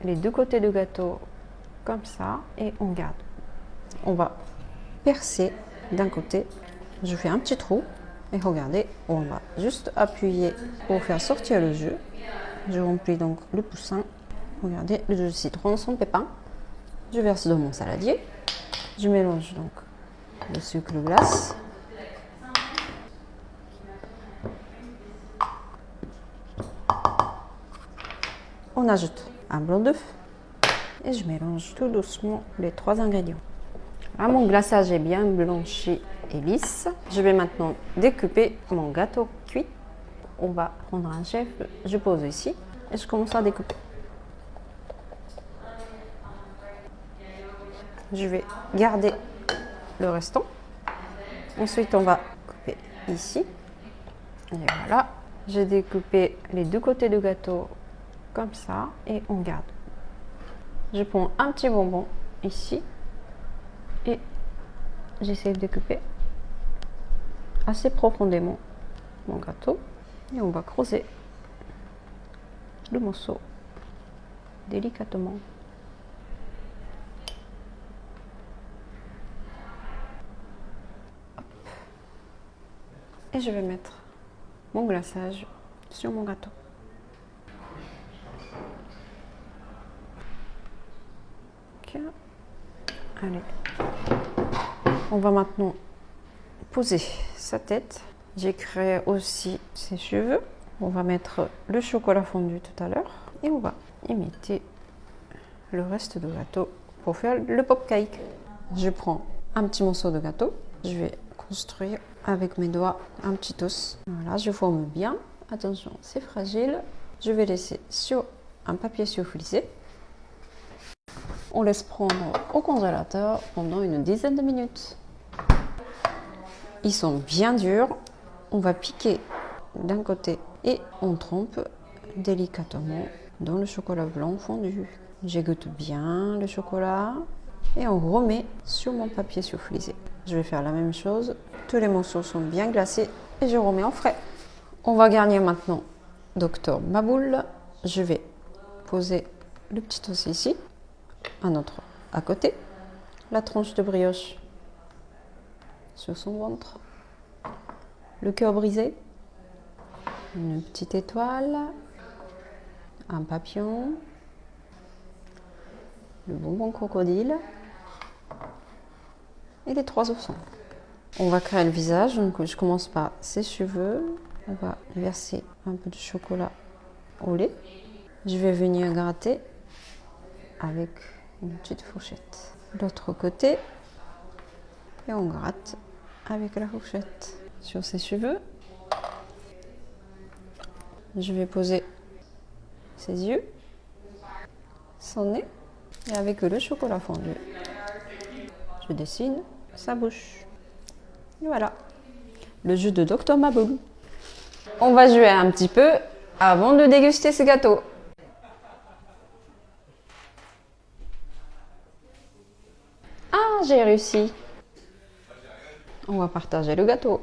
les deux côtés du gâteau comme ça et on garde. On va percer d'un côté. Je fais un petit trou et regardez, on va juste appuyer pour faire sortir le jus. Je remplis donc le poussin. Regardez, le jus de citron sans pépins. Je verse dans mon saladier. Je mélange donc le sucre glace. On ajoute un blanc d'œuf et je mélange tout doucement les trois ingrédients. Là, mon glaçage est bien blanchi et lisse. Je vais maintenant découper mon gâteau cuit. On va prendre un chef, je pose ici et je commence à découper. Je vais garder le restant. Ensuite, on va couper ici. Et voilà, j'ai découpé les deux côtés du gâteau comme ça et on garde. Je prends un petit bonbon ici et j'essaie de découper assez profondément mon gâteau et on va creuser le morceau délicatement. Hop. Et je vais mettre mon glaçage sur mon gâteau. Ok. Allez. On va maintenant poser sa tête. J'ai créé aussi ses cheveux. On va mettre le chocolat fondu tout à l'heure et on va imiter le reste du gâteau pour faire le pop cake. Je prends un petit morceau de gâteau. Je vais construire avec mes doigts un petit os. Voilà, je forme bien. Attention, c'est fragile. Je vais laisser sur un papier sulfurisé. On laisse prendre au congélateur pendant une dizaine de minutes. Ils sont bien durs. On va piquer d'un côté et on trempe délicatement dans le chocolat blanc fondu. J'égoutte bien le chocolat et on remet sur mon papier sulfurisé. Je vais faire la même chose. Tous les morceaux sont bien glacés et je remets en frais. On va garnir maintenant Dr Maboul. Je vais poser le petit os ici, un autre à côté, la tranche de brioche sur son ventre, le cœur brisé, une petite étoile, un papillon, le bonbon crocodile et les trois oursons. On va créer le visage, donc je commence par ses cheveux. On va verser un peu de chocolat au lait. Je vais venir gratter avec une petite fourchette. L'autre côté, et on gratte avec la fourchette sur ses cheveux. Je vais poser ses yeux, son nez, et avec le chocolat fondu, je dessine sa bouche. Et voilà, le jus de Dr Maboul. On va jouer un petit peu avant de déguster ce gâteau. Ah, j'ai réussi. On va partager le gâteau.